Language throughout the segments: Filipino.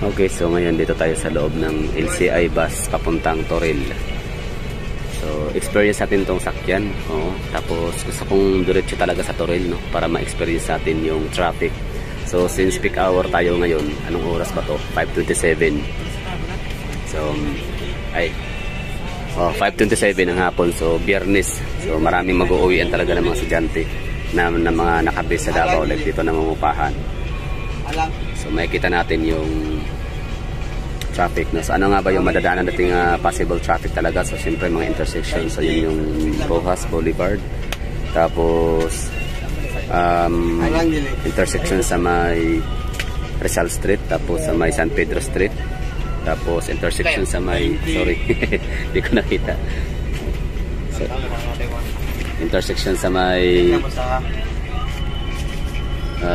Okay, so ngayon dito tayo sa loob ng LCI bus papuntang Toril. So, experience natin tong sakyan. Oo. Tapos, gusto kong diretso talaga sa Toril, no? Para ma-experience natin yung traffic. So, since peak hour tayo ngayon, anong oras ba to? 5:27. So, 5:27 ng hapon. So, Biyernes. So, maraming mag-uuwian talaga ng mga estudyante na mga nakabase sa Davao, like dito na mangupahan. So, makikita natin yung traffic, no? So, ano nga ba yung madadaanan nating possible traffic talaga? So, siyempre mga intersection. So, yun yung Rojas Boulevard. Tapos, intersection sa may Rizal Street. Tapos, sa may San Pedro Street. Tapos, intersection sa may... Sorry, hindi ko nakita. So, intersection sa may...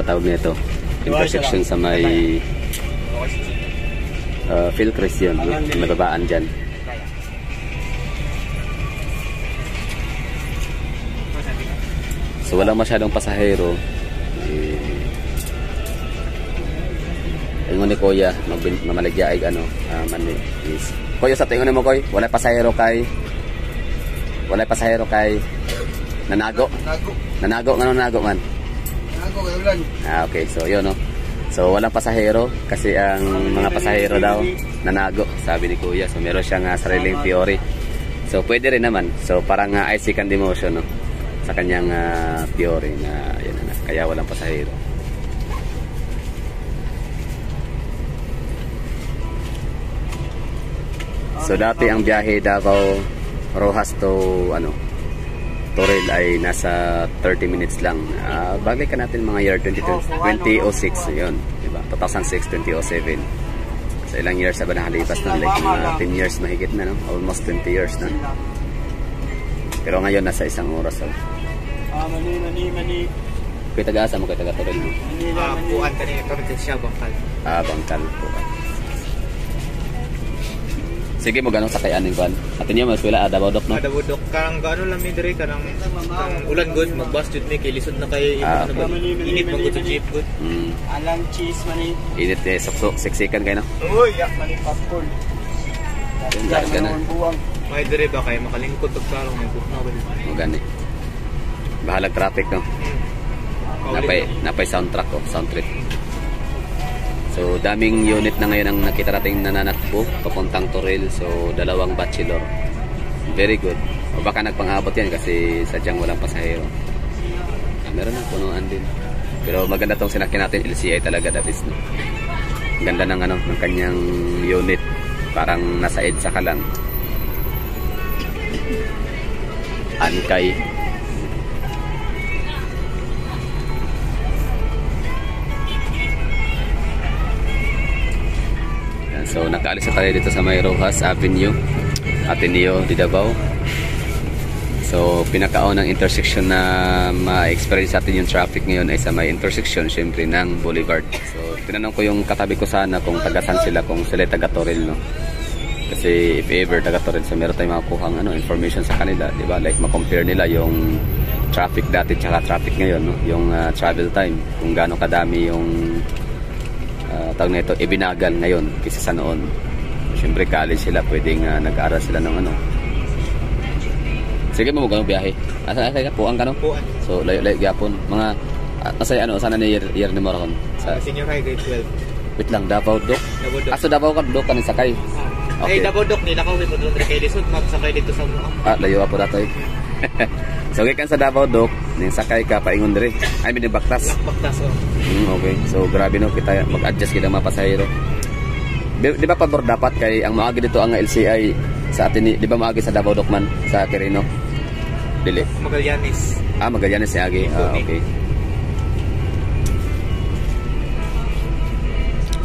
tawag nito. Intersection sa may... Philcris yun, nababaan dyan. So walang masyadong pasahero. Ingon ni Kuya, mamaligya ay ano, is Kuya, sa tingon mo Koy, wala pasahero kay nanago. Nanago man. Nanago kay ulan. Okay, so yun no. So walang pasahero kasi ang mga pasahero daw nanago, sabi ni Kuya. So meron siyang sariling theory. So pwede rin naman. So parang I second demotion, no, sa kanyang theory na yan na, kaya walang pasahero. So dati ang biyahe Davao Rojas to Toril ay nasa 30 minutes lang. Balikan natin mga year 2006 yun, diba? 2006, 2007. So ilang years na ba nakalipas na? Like 10 years mahigit na, no? Almost 20 years na. Pero ngayon nasa isang oras. Mani. Kuya taga-asa mo, kuya taga-Toril mo? Buwan kanina kami siya, Bangkal. Bangkal po. Sige mo ganong sakayanin ko. Atin niya mas wala Davao Dock, no? Davao Dock karang gaano lang mi dire karang ulan good magbus jud mi kay lisod na kay init man gud jeep good. Alang cheese mani. Init sok siksikan kay no. Uy, yak mani popcorn. Dahil ka na. May dire ba kay makalingkod pag karong may bukna ba. Mo gani. Bahalag traffic, no. Napay soundtrack ko, sound trip. So, daming unit na ngayon ang nakita nating nananakbo papuntang Toril. So, 2 bachelor. Very good. O baka nagpang-abot yan kasi sadyang walang pasahero. Meron na punuan din. Pero maganda tong sinakyan natin, LCI talaga, that is, no? Ganda ng ng kanyang unit. Parang nasa EDSA ka lang. Ankay. So nakaalis na tayo dito sa may Rojas Avenue, Ateneo de Davao. So pinakaunang intersection na ma-experience natin yung traffic ngayon ay sa may intersection syempre ng Boulevard. So tinanong ko yung katabi ko sana kung taga-san sila, kung sila taga Toril, no? Kasi if ever taga Toril, so meron tayong makukuhang information sa kanila, di ba? Like ma-compare nila yung traffic dati tsaka traffic ngayon, no? Yung travel time, kung gaano kadami yung tawag na ito, ibinagal ngayon kaysa sa noon. Siyempre college sila, pwedeng nag-aaral sila ng Sige mo ganong biyahe. Asa ka puang kanong? Puan. So layo gyapon mga nasa sana ni year ni Moron sa senior high grade 12. Wait lang, Davao Dock. Aso Davao Dock kan sakay. Okay. Ay Davao Dock nila ko mo dito kay lisod magsakay dito sa mo. Layo apo datoy. So gikan sa Davao Dock, ning sakay ka paingon dire. I mean Baktas. Baktas oh. Okay. So grabe no, kita mag-adjust kita mga pasahero. Di ba pabor dapat kay ang maagi dito ang LCI sa atin, di ba maagi sa Davao Dock man sa Quirino? Dili. Magallanes. Magallanes si agi. Okay.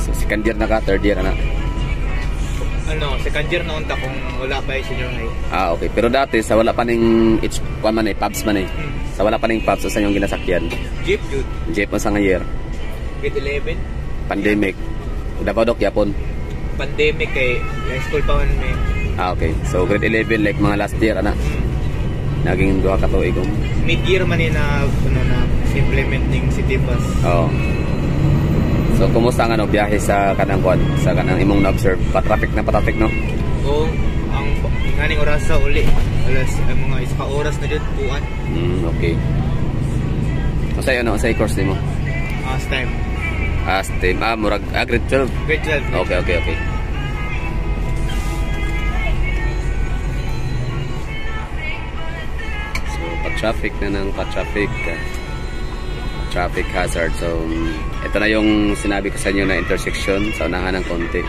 So second year na ka, third year na. Second year na unta kung wala pa yung senior high. Okay. Pero dati sa wala pa ning pubs man eh. Sa wala pa ning pubs sa yung ginasakyan. Jeep yun. Jeep mo sa nga year. Grade 11. Pandemic. Davao Dock yapon. Pandemic kay high school pa man may. Okay. So grade 11 like mga last year Naging 2 ka tuig. Mid-year man na implement ning city bus. So kumusta ang ano biyahe sa kanang kwan, sa kanang imong na-observe? Pa-traffic no? Oo, ang nganing oras sa uli. Alas mga isa ka oras na jud tuan. Okay. Usay ano, usay course nimo? STEM. STEM, murag grade 12. Grade 12. Okay. So pa-traffic na ng pa-traffic. Traffic hazard. So ito na yung sinabi ko sa inyo na intersection sa unahan ng konti.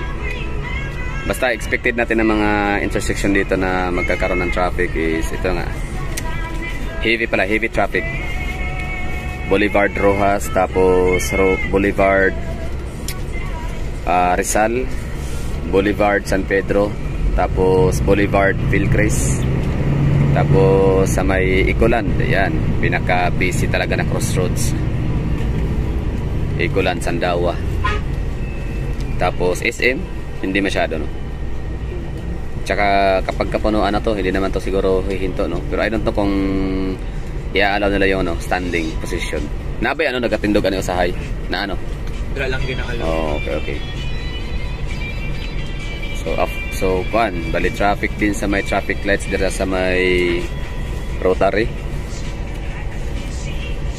Basta expected natin ng mga intersection dito na magkakaroon ng traffic is ito nga. Heavy traffic. Boulevard Rojas, tapos Boulevard Rizal, Boulevard San Pedro, tapos Boulevard Vilcres, tapos sa may Ecoland. Ayan, pinaka-busy talaga na crossroads. Ecoland, Sandawa. Tapos SM, hindi masyado, no? Tsaka kapag kapunuan na to, hindi naman to siguro hihinto, no? Pero I don't know kung i-allow nila yung ano, standing position. Nabay ano, nagatindog ano usahay? Na ano? Dira lang ginaalok. Oh, okay. So bali traffic din sa may traffic lights dira sa may Rotary,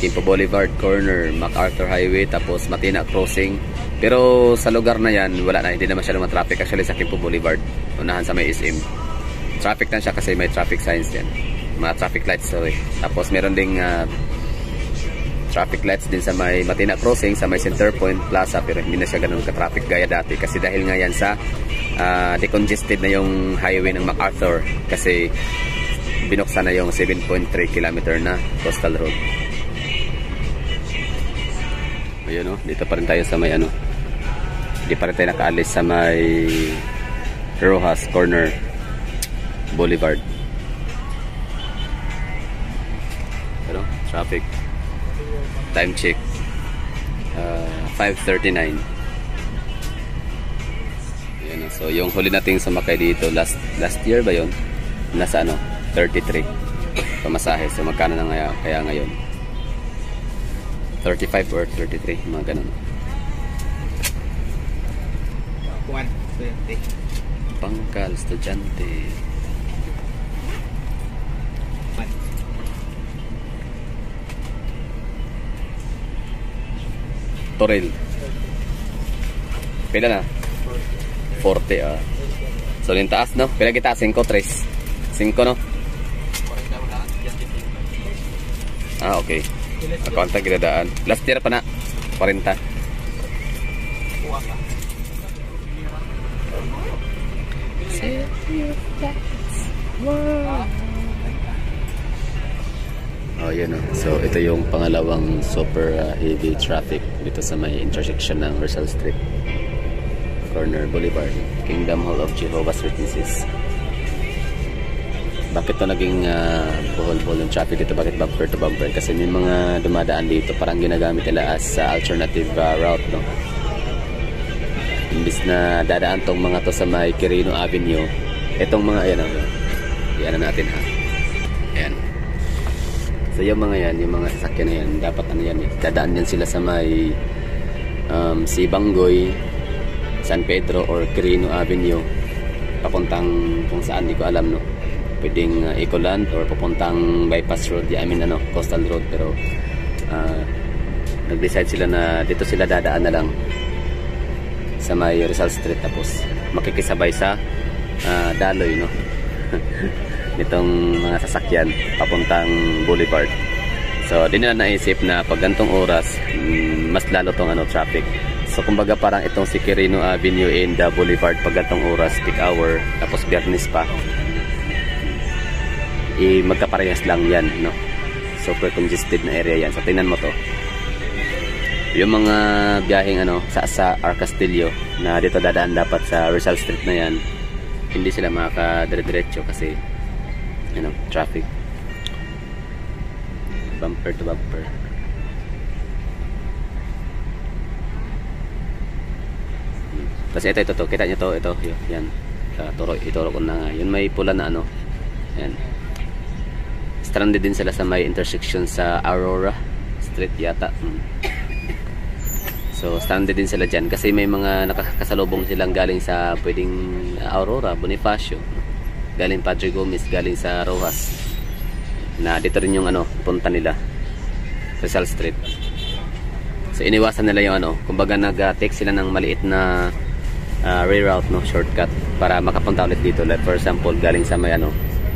Quimpo Boulevard corner, MacArthur Highway, tapos Matina Crossing. Pero sa lugar na yan, wala na, hindi na masyadong traffic actually sa Quimpo Boulevard, unahan sa may SM. Traffic na siya kasi may traffic signs yan. Mga traffic lights, sorry. Tapos meron ding traffic lights din sa may Matina Crossing, sa may Center Point Plaza, pero hindi na siya ganun ka-traffic gaya dati kasi dahil nga yan sa decongested na yung highway ng MacArthur kasi binuksan na yung 7.3 kilometer na coastal road. Ayun, no? Dito pa rin tayo sa may ano, hindi pa rin tayo nakaalis sa may Rojas Corner Boulevard. Ano? Traffic. Time check. 5:39. Ayan, no? So yung huli nating sumakay dito last year ba yun? Nasa ano? 33 pamasahe. So magkano na kaya ngayon? 35 or 33, mga ganun. 120. Pangkal, estudyante. Toril. Pila na? 40. So yung taas, no? Pila kita? 5, 3. 5, no? Okay. Account na ginadaan. Last year pa na. 40. Oh, yun, no? So ito yung pangalawang super heavy traffic dito sa may intersection ng Rizal Street Corner Boulevard, Kingdom Hall of Jehovah's Witnesses. Bakit to naging buhol-buhol ng traffic dito? Bakit bumper to bumper? Kasi may mga dumadaan dito parang ginagamit nila as alternative route, no? Imbis na dadaan tong mga to sa may Quirino Avenue, itong mga ayan, yan natin ha. Ayan. So yung mga yan, yung mga sasakyan na yan, dapat ano yan, dadaan yan sila sa may Sibanggoy, San Pedro or Quirino Avenue, papuntang kung saan, di ko alam, no? Pwedeng Ecoland or papuntang bypass road, coastal road, pero nag-decide sila na dito sila dadaan na lang sa may Rizal Street, tapos makikisabay sa daloy, no? Nitong mga sasakyan papuntang Boulevard. So di nila naisip na pag gantong oras mas lalo tong traffic. So kumbaga parang itong si Quirino Avenue and the Boulevard pag gantong oras, peak hour, tapos Biyernes pa, magkaparehas lang yan, no? Super congested na area yan. So tingnan mo to, yung mga biyaheng sa Arcastillo na dito dadaan dapat sa Rizal Street na yan, hindi sila makakadire-diretso kasi traffic, bumper to bumper. Tapos ito, kita nyo to, yan, ituro ko na nga, yun may pula na yan. Stranded din sila sa may intersection sa Aurora Street yata. So So stranded din sila dyan kasi may mga nakakasalubong silang galing sa pwedeng Aurora, Bonifacio, galing Padre Gomez, galing sa Rojas, na dito rin yung punta nila, Rizal Street. So iniwasan nila yung kumbaga nag-take sila ng maliit na reroute, shortcut para makapunta ulit dito. Like for example, galing sa may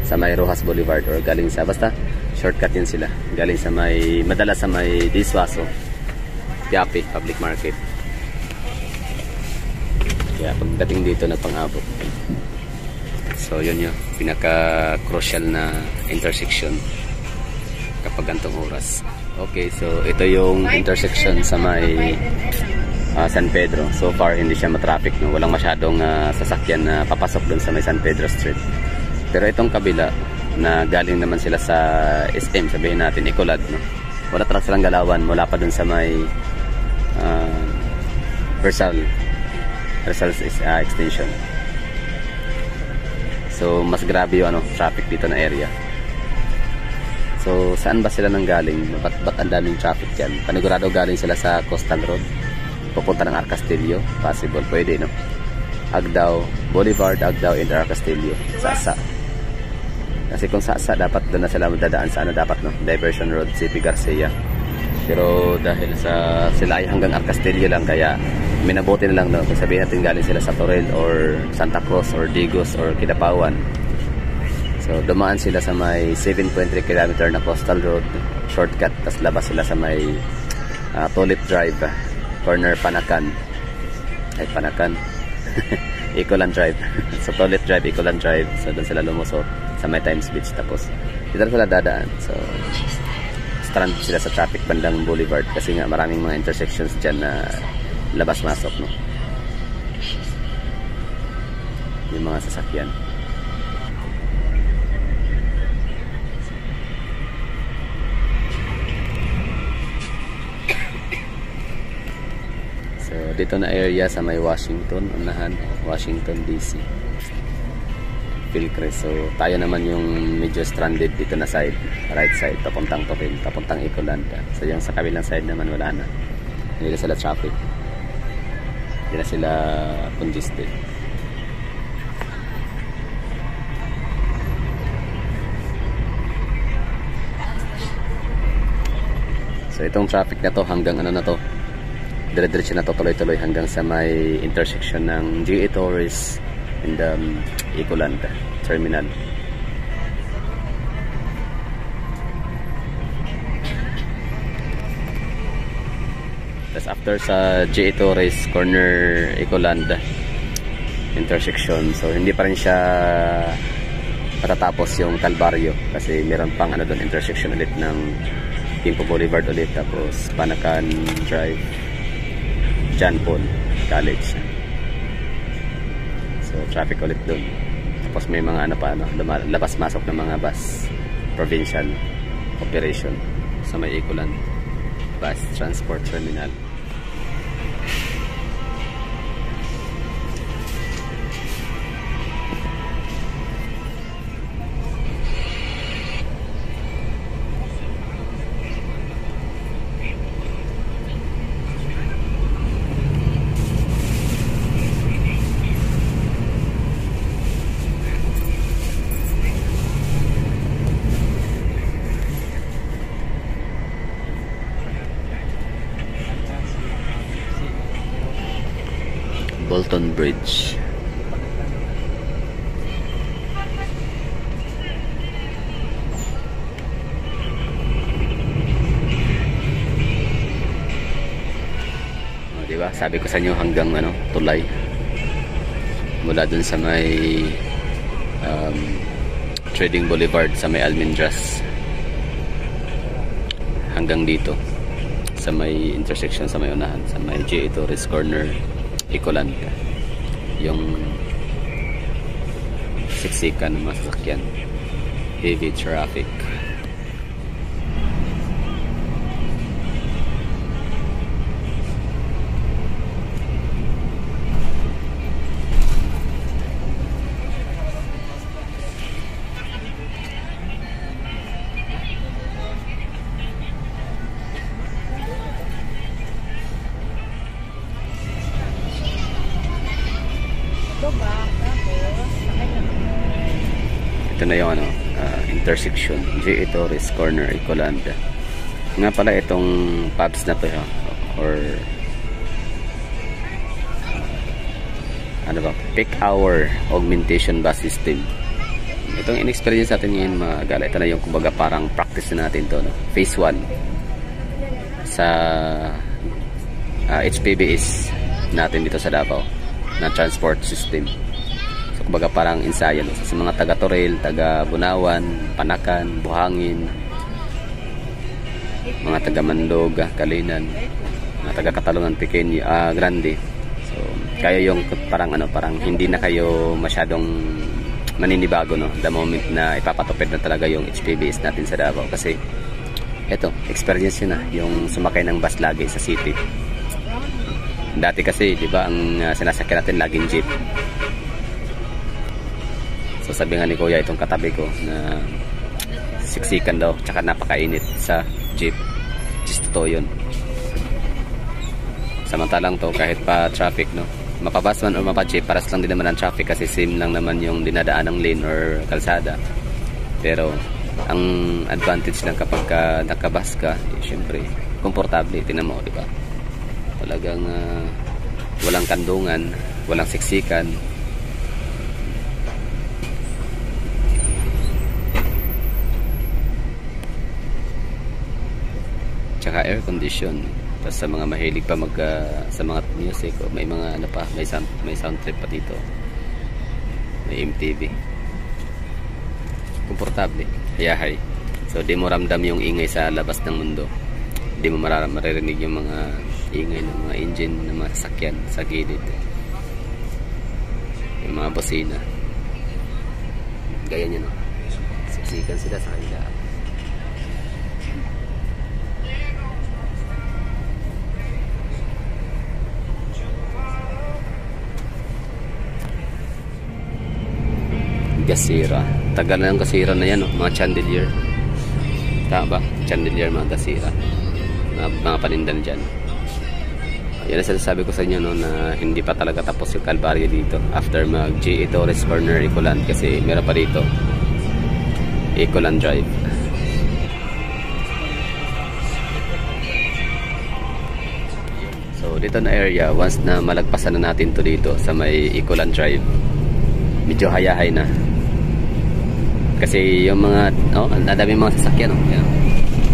sa may Rojas Boulevard, or galing sa basta shortcut yun sila, galing sa may madalas sa may Diswaso, Piapi Public Market. Kaya pagdating dito na pang-abot. So yun yung pinaka-crucial na intersection kapag gantong oras. Okay, so ito yung intersection sa may San Pedro. So far hindi siya matraffic, no? Walang masyadong sasakyan na papasok dun sa may San Pedro Street. Pero itong kabila na galing naman sila sa SM, sabihin natin Ecolad, no? Wala talaga silang galawan mula pa dun sa may Rizal extension. So mas grabe yung traffic dito na area. So saan ba sila nang galing? Ba't ang daming traffic dyan? Panigurado galing sila sa Coastal Road, pupunta ng Arcastillo. Possible, pwede, no? Agdao Boulevard, Agdao and Arcastillo, Sasa. Kasi kung Sasa, dapat doon na sila madadaan sa dapat, no? Diversion Road, CP Garcia. Pero dahil sa sila ay hanggang Arcastillo lang, kaya minabuti na lang, no? Kung sabihin natin galing sila sa Toril or Santa Cruz or Digos or Kidapawan. So dumaan sila sa may 7.3 km na Coastal Road, shortcut, tapos labas sila sa may Tulip Drive, corner Panakan. Ay, Panakan. Ecoland Drive. So Tulip Drive, Ecoland Drive. So doon sila lumusot sa may Times Beach, tapos dito sila dadaan. So strand sila sa traffic bandang Boulevard kasi nga maraming mga intersections dyan na labas-masok, no? Yung mga sasakyan. So dito na area sa may Washington, unahan, Washington DC, Philcrest. So tayo naman yung medyo stranded dito na side, right side, papuntang Toril, papuntang Ecoland. So yung sa kabilang side naman wala na, hindi na sila traffic, hindi na sila congested. So itong traffic na to hanggang na to, dire-diretso na to, tuloy-tuloy hanggang sa may intersection ng GA Torres and Ecoland Terminal. Tapos after sa GA Torres corner Ecoland intersection, so hindi pa rin siya matatapos yung Calvario kasi meron pang doon intersection ulit ng Quimpo Boulevard ulit, tapos Panakan Drive, John Paul College. So traffic ulit doon. Tapos may mga labas-masok ng mga bus, provincial operation sa may Ecoland Bus Transport Terminal. Bolton Bridge. Diba? Sabi ko sa inyo hanggang tulay. Mula dun sa may Trading Boulevard sa may Almendras hanggang dito sa may intersection sa may unahan, sa may GA Torres corner Ecoland, yung siksikan ng mga sasakyan, heavy traffic. na yung ano, intersection J.A. Torres Corner, Ecoland. Nga pala itong pubs na to or ano ba, peak hour augmentation bus system. Itong in-experience natin ngayon mga gala, ito na yung kumbaga parang practice na natin to, no? Phase 1 sa HPBS natin dito sa Davao na transport system. So kumbaga parang ensayo, no? Sa mga taga Toril, taga Bunawan, Panakan, Buhangin, mga taga Mandoga, Kalinan, mga taga Katalungan, Pequeño, Grande. So kayo yung parang ano, parang hindi na kayo masyadong maninibago, no, the moment na ipapatupid na talaga yung HPBS natin sa Davao. Kasi eto, experience yun na yung sumakay ng bus lagi sa city. Dati kasi, di ba, ang sinasakyan natin laging jeep. So sabi nga ni Kuya itong katabi ko na siksikan daw, tsaka napakainit sa jeep. Just totoo yun. Samantalang to, kahit pa traffic, no, mapabas man o mapajeep, paras lang din naman ang traffic kasi same lang naman yung dinadaan ng lane or kalsada. Pero ang advantage lang kapag nakabas ka, syempre komportable, tinan mo, di ba? Talagang walang kandungan, walang siksikan. Tsaka air condition. Tapos sa mga mahilig pa sa mga music, o may mga ano pa, may sound trip pa dito, may MTV, komportable, hayahay. So di mo ramdam yung ingay sa labas ng mundo, di mo maririnig yung mga ingay ng mga engine ng mga sasakyan sa gilid, yung mga bosina, gaya nyo, no? Siksikan sila sa kanila. Gasira. Tagal na yung gasira na yan, no? Mga chandelier. Tama ba? Chandelier, mga gasira. Mga panindan dyan. Yan ang sinasabi ko sa inyo, no, na hindi pa talaga tapos yung Calvario dito. After mag J.A. Torres Corner, Ecoland. Kasi meron pa dito Ecoland Drive. So dito na area, once na malagpasan na natin to dito sa may Ecoland Drive, medyo hayahay na. Kasi yung mga, nadami mga sasakyan,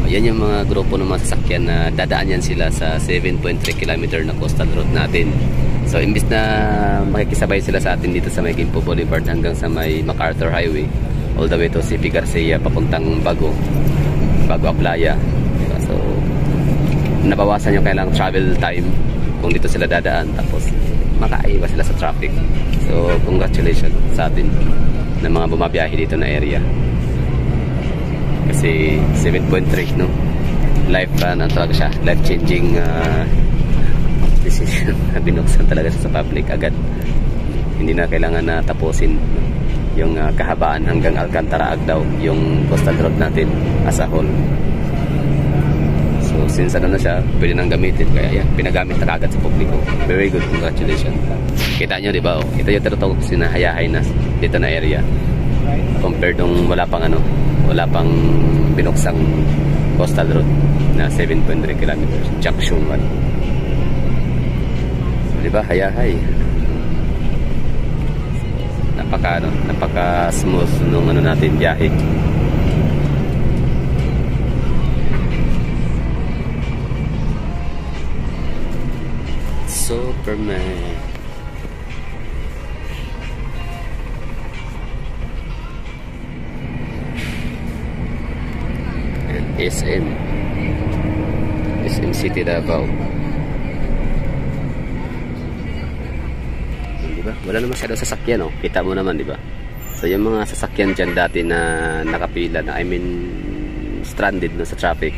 yan yung mga grupo ng mga sasakyan na dadaan yan sila sa 7.3 km na coastal road natin. So imbis na makikisabay sila sa atin dito sa may Gimpo Boulevard hanggang sa may MacArthur Highway, all the way to CP Garcia papuntang Bago Aplaya, diba? So nabawasan yung kailang travel time kung dito sila dadaan, tapos makaiwas sila sa traffic. So congratulations sa atin ng mga bumabiyahe dito na area. Kasi 7.3, no? Life talaga siya, life changing decision na binuksan talaga sa public agad. Hindi na kailangan na tapusin yung kahabaan hanggang Alcantara Agdao, yung coastal road natin as a whole. So since ano na siya, pwede nang gamitin, kaya pinagamit na agad sa publiko. Very good, congratulations. Kita nyo, di ba? Ito yung tinatawag ko sinahayahay na dito na area compared nung wala pang binuksang coastal road na 7.3 kilometers, junction 1. So, di ba, hayahay. Napaka smooth nung natin biyahe. Superman. SM City Davao. Diba? Wala naman masyadong sasakyan, no? Kita mo naman, diba? So yung mga sasakyan dyan dati na nakapila na, stranded, no, sa traffic,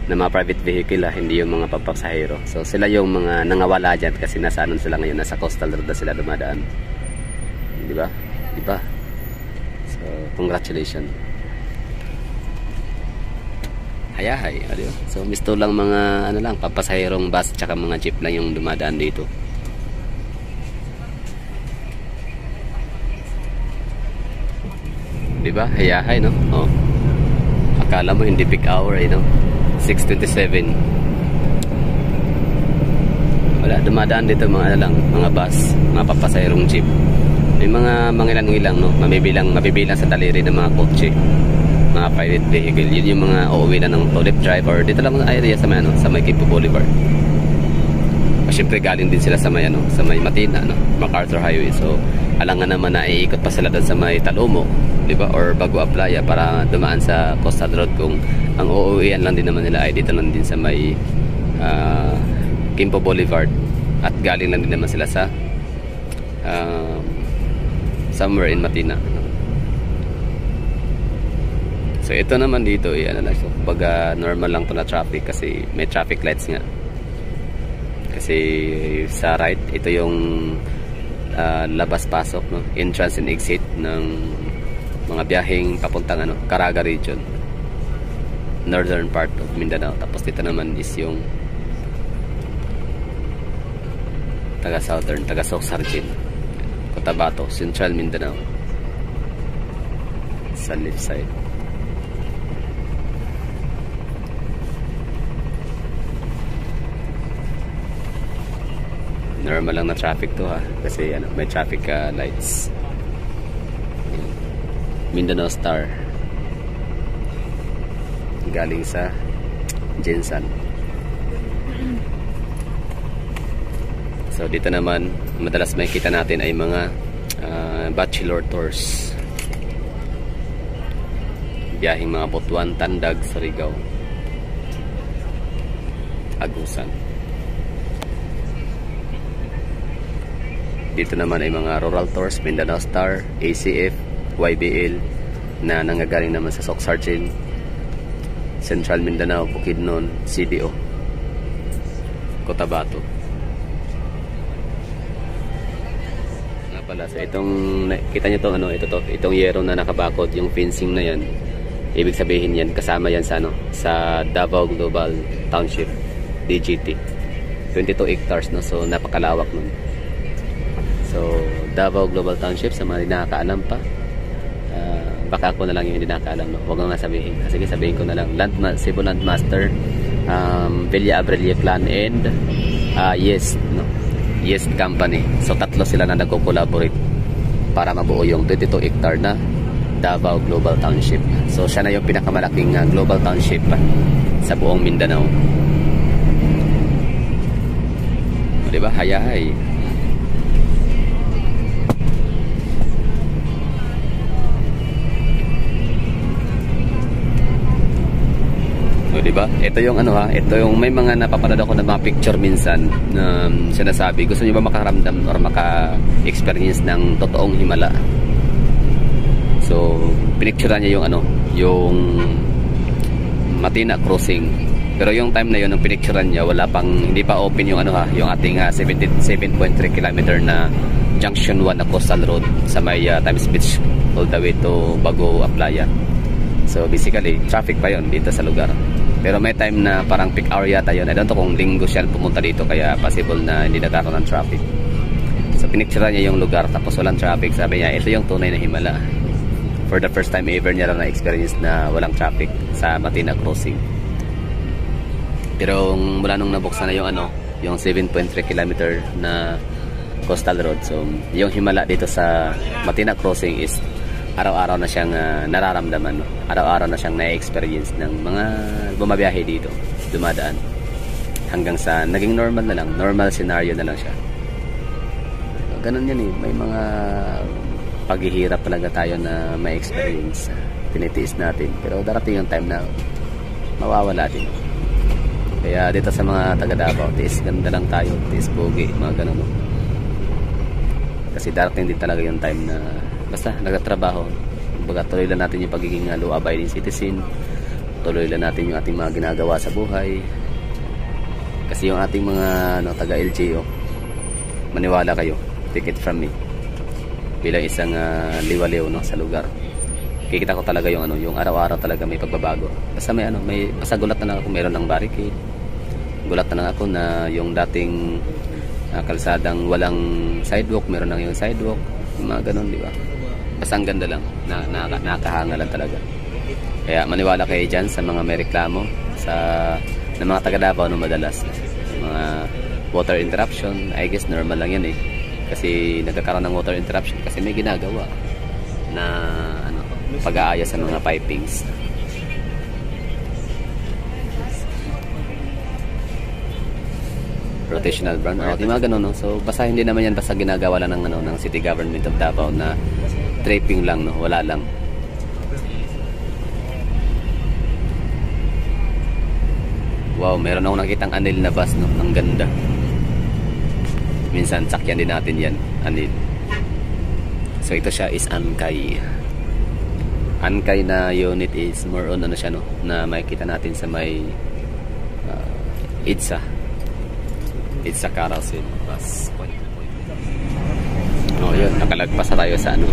na mga private vehicle, hindi yung mga pampasahero. So sila yung mga nangawala dyan kasi nasa sila ngayon, nasa coastal road na sila dumadaan. Diba? Diba? So congratulations. Hayahay, diba? So misto lang mga pampasaherong bus tsaka mga jeep lang yung dumadaan dito. di ba? Hayahay, no? Oh. Akala mo hindi peak hour, no? 6:27. Wala, dumadaan dito mga ano lang, mga bus, mga papasayrong jeep. May mga mangilang-ilang, no? Mabibilang sa daliri ng mga kotse, mga private vehicle. Yun yung mga uuwi na ng Tulip Drive or dito lang sa area sa may, ano, sa may Quimpo Boulevard. Siyempre galing din sila sa may, ano, sa may Matina, no? MacArthur Highway. So alangan naman na iikot pa sila doon sa may Talomo, di ba? Or Bagua Playa para dumaan sa Coastal Road kung ang uuwian lang din naman nila ay dito lang din sa may Quimpo Boulevard at galing lang din naman sila sa somewhere in Matina. So ito naman dito ano lang, so baga normal lang to na traffic kasi may traffic lights nga. Kasi sa right ito yung labas-pasok, no, entrance and exit ng mga biyaheng papuntang ano, Caraga region, northern part of Mindanao. Tapos dito naman is yung taga-southern, taga-Soxargin, Cotabato, Central Mindanao sa left side. Normal lang na traffic to, ha, kasi ano, may traffic lights. Mindanao Star galing sa Jensan. So dito naman madalas makikita natin ay mga bachelor tours, biyaheng mga Butuan, Tandag, Surigao, Agusan. Dito naman ay mga rural tours, Mindanao Star, ACF, YBL na nanggagaling naman sa Soxargin, Central Mindanao, Bukidnon, CDO, Cotabato. Nga pala, sa itong kita niyo to, ano, itong yero na nakabakod, yung fencing na yan, ibig sabihin yan, kasama yan sa ano, sa Davao Global Township, DGT. 22 hectares, no, so napakalawak nun. So Davao Global Township, sa mga nakakaalam pa, baka ako na lang yung hindi nakakaalam, no? Huwag nga sabihin. Sige, sabihin ko na lang. Cebu Landmaster, Villa Abril Plan and Yes, no? Yes Company. So tatlo sila na nagko-collaborate para mabuo yung 22 hectare na Davao Global Township. So siya na yung pinakamalaking global township sa buong Mindanao. O, diba? Hayahay. Diba? Ito yung ano, ha, ito yung may mga napapanood ako na mga picture minsan na sinasabi, gusto niyo ba makaramdam or maka-experience ng totoong himala? So pinicturean niya yung ano, yung Matina crossing. Pero yung time na yun, nung pinicturean niya, wala pang, hindi pa open yung ano, ha, yung ating 7.3 km na Junction 1 na Coastal Road sa may Times Beach all the way to Bagua Playa. So basically traffic pa yon dito sa lugar. Pero may time na parang peak hour yata yun. I don't know kung linggo siya pumunta dito, kaya possible na hindi nagkaroon ng traffic. So pinicturean niya yung lugar tapos walang traffic. Sabi niya, ito yung tunay na himala. For the first time ever niya lang na-experience na walang traffic sa Matina Crossing. Pero mula nung nabuksan na yung ano, yung 7.3 km na Coastal Road, so yung himala dito sa Matina Crossing is araw-araw na siyang nararamdaman, no? Araw-araw na siyang na-experience ng mga bumabiyahe dito, dumadaan hanggang sa naging normal na lang, normal scenario na lang siya. So, ganun yan eh, may mga paghihirap talaga tayo na may experience, tinitiis natin, pero darating yung time na mawawala din. Kaya dito sa mga taga Davao, tiis ganda lang tayo, tiis pogi, mga ganun, no? Kasi darating din talaga yung time na basta nagtatrabaho, baga tuloy lang natin yung pagiging law-abiding citizen, tuloy lang natin yung ating mga ginagawa sa buhay. Kasi yung ating mga taga-LGU, maniwala kayo, take it from me, bilang isang liwaliw, no, sa lugar, kikita ko talaga yung yung araw-araw talaga may pagbabago. Basta basta gulat na lang ako meron ng barricade, gulat na lang ako na yung dating kalsadang walang sidewalk, meron na yung sidewalk, mga ganun, di ba? Basta ang ganda lang, nakakahanga lang talaga. Kaya maniwala kayo dyan sa mga may reklamo ng mga taga Davao no, madalas mga water interruption. I guess normal lang yan eh, kasi nagkakaroon ng water interruption kasi may ginagawa na ano, pag-aayos sa mga pipings. Rotational brown out, yung mga ganun, no? So basta hindi naman yan basta ginagawa lang ng, ano, ng City Government of Davao na tripping lang, no? Wala lang. Wow, meron akong nakitang anil na bus, no? Ang ganda. Minsan sakyan din natin yan, anil. So ito siya is Ankay. Ankay na unit is more on ano siya, no? Na makikita natin sa may It's a carousel bus. Oh, yun, nakalagpas na tayo sa ano,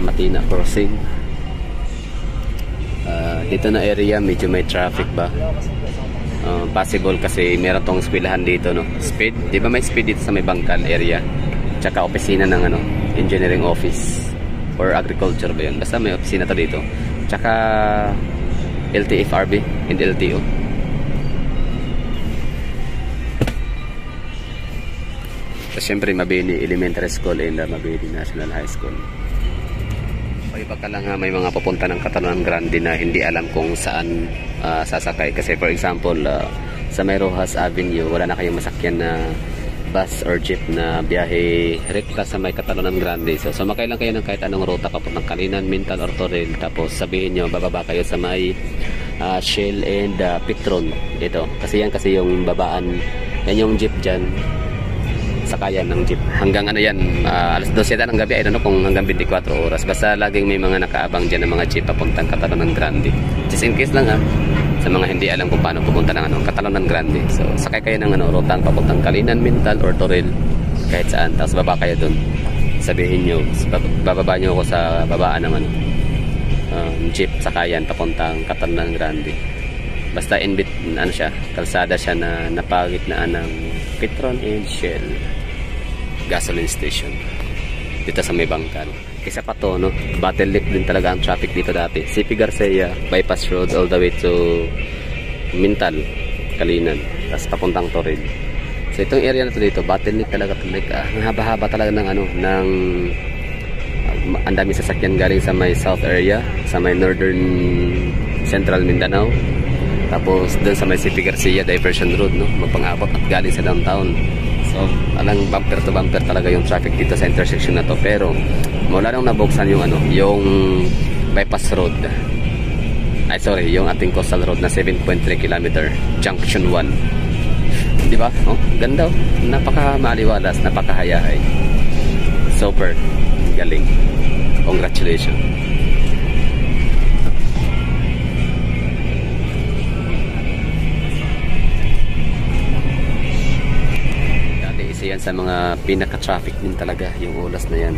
Matina Crossing. Dito na area medyo may traffic ba? Possible kasi meron tong eskwelahan dito, no? Speed, di ba may speed dito sa may Bangkal area? Tsaka opisina ng ano, engineering office or agriculture ba yun? Basta may opisina to dito. Tsaka LTFRB and LTO. So, syempre, Mabini Elementary School and Mabini National High School. O iba ka lang may mga papunta ng Catalonia Grande na hindi alam kung saan sasakay. Kasi for example, sa may Rojas Avenue, wala na kayong masakyan na bus or jeep na biyahe rekta sa may Catalonia Grande. So, sumakay lang kayo ng kahit anong ruta papuntang Kalinan, Mintal, or Toril. Tapos sabihin nyo, bababa kayo sa may Shell and Petron. Dito. Kasi yan kasi yung babaan. Yan yung jeep dyan. Sakayan ng jeep hanggang ano yan, alas 12 ng gabi. I don't know kung hanggang 24 oras, basta laging may mga nakaabang dyan ng mga jeep papuntang Catalonia Grande. Just in case lang sa mga hindi alam kung paano pupunta ng Catalonia Grande. So sakay kayo ng rutang papuntang Kalinan, Mintal, or Toril, kahit saan, tapos baba kayo dun. Sabihin nyo, bababa nyo ako sa babaan ng jeep sakayan papuntang Catalonia Grande. Basta ano siya, kalsada siya na napagitnaan ng Petron and Shell gasoline station dito sa may Bangkal. Isa pa to, no? Bottleneck din talaga ang traffic dito dati. CP Garcia bypass road all the way to Mintal, Kalinan, tapos papuntang Toril. So itong area na to dito, bottleneck talaga, ang haba-haba talaga ng ng ang dami sasakyan galing sa may south area, sa may northern central Mindanao. Tapos doon sa may CP Garcia diversion road, no, magpang-abot at galing sa downtown. So alang bumper to bumper talaga yung traffic dito sa intersection na to. Pero mula nung nabuksan yung yung bypass road, yung ating coastal road na 7.3 km junction 1, di ba? Oh, ganda, napaka-maliwalas, napaka-hayahay, super galing. Congratulations. Yan sa mga pinaka-traffic din talaga yung oras na yan.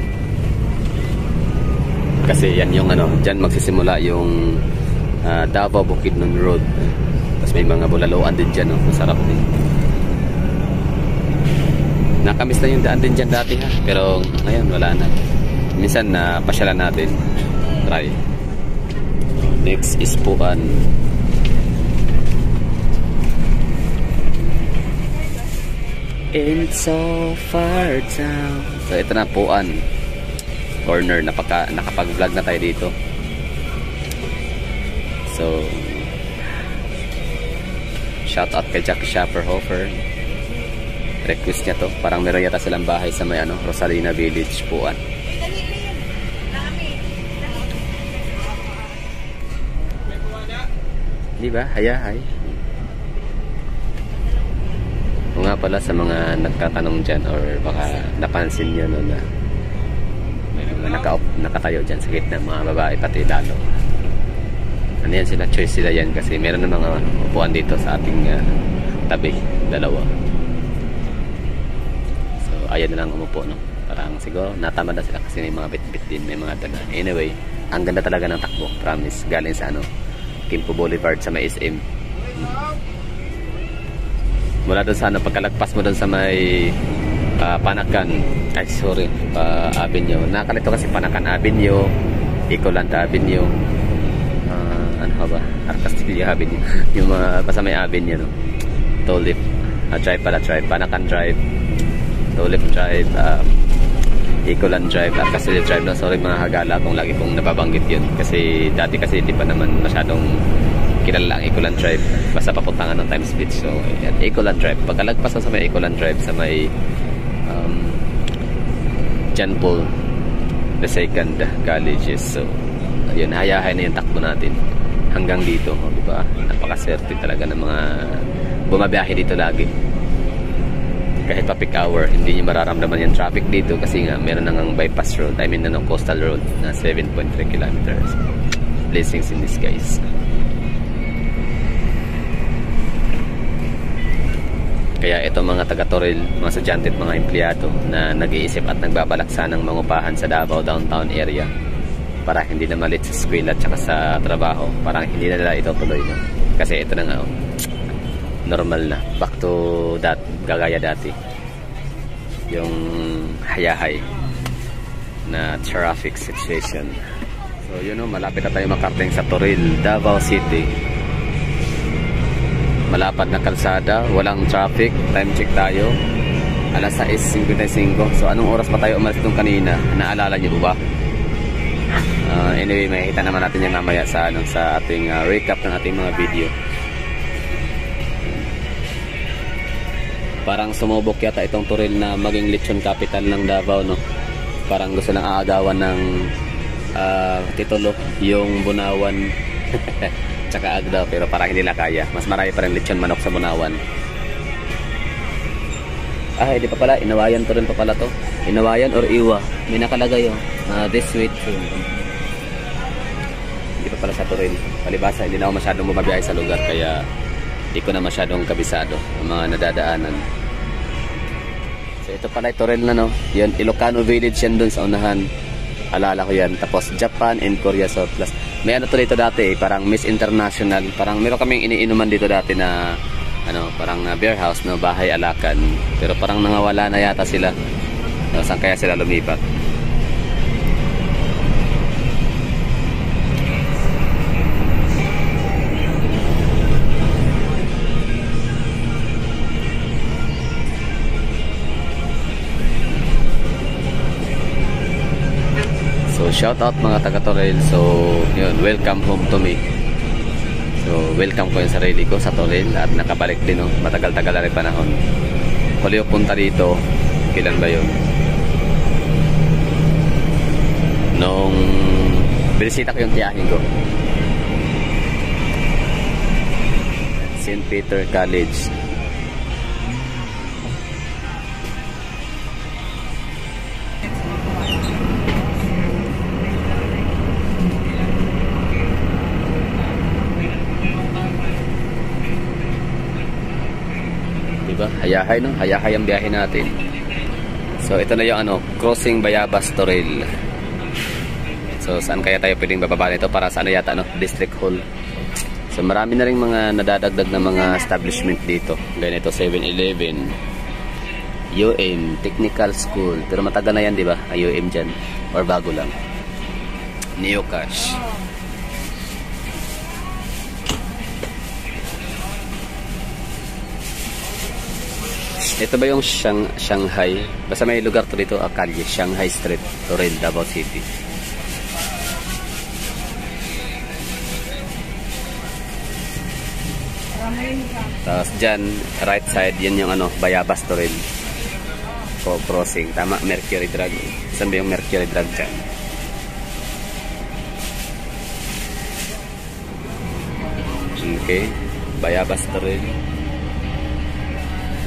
Kasi yan yung dyan magsisimula yung Davao Bukidnon Road. Tapos may mga bulaloan din dyan, masarap din. Nakamiss na yung daan din dyan dati ha, pero ngayon wala na. Minsan pasyalan natin. Try. Next is Puan. And so far down. So ito na Puan corner, nakapag-vlog na tayo dito. So shout out kay Jackie Schafferhofer. Request niya to, parang meron yata silang bahay sa may Rosalina Village, Puan. Di ba? Hayahay. O nga pala sa mga nagtatanong dyan or baka napansin nyo na may mga nakatayo dyan sa gitna, mga babae pati lalo. Ano yan sila? Choice sila yan kasi meron na mga upuan dito sa ating tabi, dalawa. So ayan na lang umupo, no? Parang siguro natamad na sila kasi may mga bit-bit din, may mga dala. Anyway, ang ganda talaga ng takbo, promise. Galing sa Quimpo Boulevard sa may SM. Mula doon sa pagkalagpas mo doon sa may Panakan, ay sorry, Avenue. Nakalito kasi Panakan Avenue, Ecoland Avenue, ano ba? Arcastilla Avenue. Yung basta may avenue, no? Tulip Drive pala, Panakan Drive, Tulip Drive, Ecoland Drive, Arcastilla Drive. No? Sorry mga hagala kung lagi kong nababanggit yun. Kasi dati kasi di pa naman masyadong kilala ang Ecoland Drive. Basta papuntangan ng Times Beach. So, yan, Ecoland Drive. Pagkalagpas sa may Ecoland Drive, sa may John Paul II Colleges. So, ayun, hayahay na yung takbo natin hanggang dito, di ba? Napakaswerte talaga ng mga bumabiyahe dito lagi. Kahit pa peak hour, hindi nyo mararamdaman yung traffic dito kasi nga meron nang bypass road, I mean coastal road na 7.3 kilometers. Blessings in disguise. Kaya ito mga taga-Toril, mga estudyante at mga empleyado na nag-iisip at nagbabalak sanang mangupahan sa Davao downtown area para hindi na malit sa school at saka sa trabaho, parang hindi na nila ito tuloy, no? Kasi ito na nga, normal na, back to that, gagaya dati yung hayahay na traffic situation. So yun, malapit na tayo makarating sa Toril, Davao City. Malapad na kalsada, walang traffic. Time check tayo, alas 6:55. So anong oras pa tayo umalis doon kanina? Naalala niyo ba? Anyway, makikita naman natin yan mamaya sa, sa ating recap ng ating mga video. Parang sumubok yata itong Toril na maging lechon capital ng Davao, no? Parang gusto lang aagawan ng titulo yung Bunawan tsaka Agdao, pero parang hindi na kaya. Mas marami pa rin lechon manok sa Bunawan. Hindi pa pala, Inawayan Toril pa pala to. Inawayan or Iwa, may nakalagay yung this sweet food. Hindi pa pala sa Toril. Palibasa, hindi na ako masyadong bumabiyahe sa lugar, kaya hindi ko na masyadong kabisado ang mga nadadaanan. So ito pala Toril na, no? Yan, Ilocano Village yan dun sa unahan. Alala ko yan. Tapos Japan and Korea South Plus. May ano to dito dati, parang Miss International. Parang meron kaming iniinuman dito dati na parang beer house, no? Bahay Alakan. Pero parang nangawala na yata sila. So, saan kaya sila lumipat? So shout out mga taga-Toril. So yun, welcome home to me. So welcome ko yung sarili ko sa Toril at nakabalik din, no? Matagal-tagal na rin panahon. Huli ko punta dito, kailan ba yun? Nung binisita ko yung tiyahin ko, St. Peter College. Diba? Hayahay, no? Hayahay ang biyahe natin. So ito na yung crossing Bayabas Toril. So saan kaya tayo pwedeng bababa nito? Para saan yata, District Hall. So marami na rin mga nadadagdag na mga establishment dito. Ganito 7-Eleven, UM Technical School. Pero matagal na yan, di ba? UM dyan. Or bago lang. Neocash. Ito ba yung Shanghai? Basta may lugar to dito, Kalye, Shanghai Street, Toril, Davao City. Tapos dyan, right side, yan yung Bayabas Toril. Crossing, tama, Mercury Drug. Saan ba yung Mercury Drug dyan? Okay, Bayabas Toril.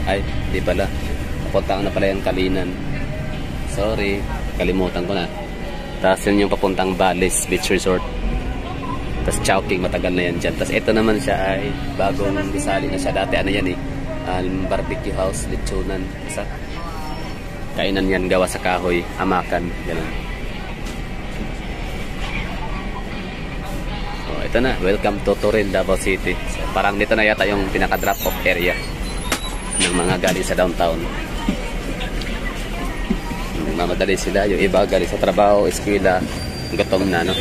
Ay, di pala. Papunta na pala yung Kalinan. Sorry, kalimutan ko na. Tapos yun yung papuntang Balis Beach Resort. Tapos Chowking, matagal na yan dyan. Tapos ito naman siya ay bagong disali na siya. Dati yan barbecue house, lechonan. Isa. Kainan yan, gawa sa kahoy, amakan. Ganun. So ito na, welcome to Toril, Davao City. So, parang dito na yata yung pinaka drop off area ng mga galing sa downtown. nagmamadali sila. Yung iba galing sa trabaho, eskwela, gutom na, no?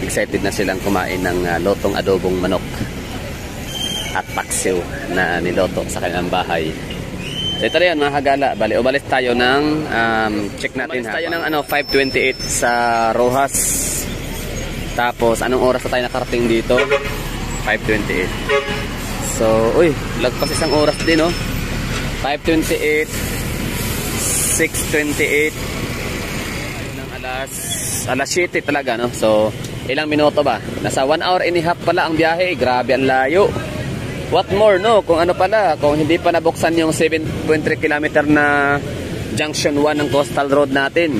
Excited na silang kumain ng lotong adobong manok at paksiw na niloto sa kanilang bahay. So ito rin mga kagala, bali umalis tayo ng check natin, umalis tayo ng 5:28 sa Rojas. Tapos anong oras na tayo nakarating dito? 5:28. So uy, lagpas isang oras din, no? 5:28, 6:28 ng alas 7 talaga, no? So ilang minuto ba? Nasa 1 hour and a half pala ang biyahe. Grabe ang layo. What more, no? Kung ano pala, kung hindi pa nabuksan yung 7.3 kilometer na Junction 1 ng Coastal Road natin,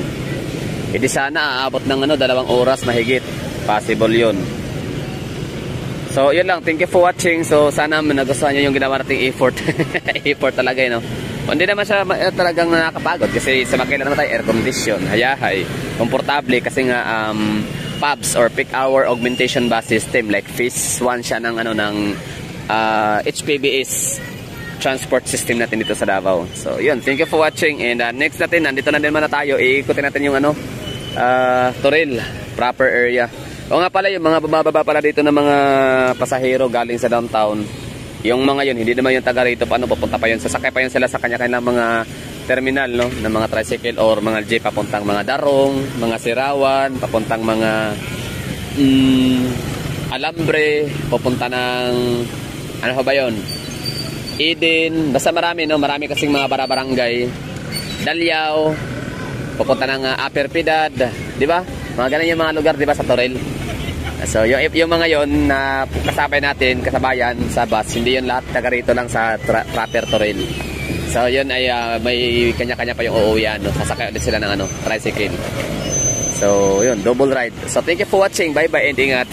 hindi sana aabot ng 2 oras mahigit. Possible yun. So, yun lang. Thank you for watching. So, sana nagustuhan nyo yung ginawa nating effort. Effort talaga, no? Hindi naman siya talagang nakakapagod kasi sa makina naman tayo, air condition, hayahay, komportable kasi nga PABS or peak hour augmentation bus system, like phase 1 siya ng HPBS transport system natin dito sa Davao. So yun, thank you for watching, and next natin, nandito na din muna tayo, iikutin natin yung Toril proper area. O nga pala, yung mga bumababa pala dito ng mga pasahero galing sa downtown, yung mga yun, hindi naman yung taga rito, paano pupunta pa yun, sasakay pa yun sila sa kanya-kanya mga terminal, no, ng mga tricycle or mga jeep papuntang mga Darong, mga Sirawan, papuntang mga Alambre, papunta ng ano pa ba yun, Eden, basta marami, no, marami kasing mga barangay, Dalyao, papunta ng Upper Piedad, di ba? Mga ganun yung mga lugar, di ba, sa Toril. So yung mga yon na kasabay natin, kasabayan sa bus, hindi yun lahat taga rito lang sa proper Toril. So yun ay may kanya-kanya pa yung uuwian, no? Sasakay ulit sila ng tricycle. So yun, double ride. So thank you for watching. Bye bye and ingat.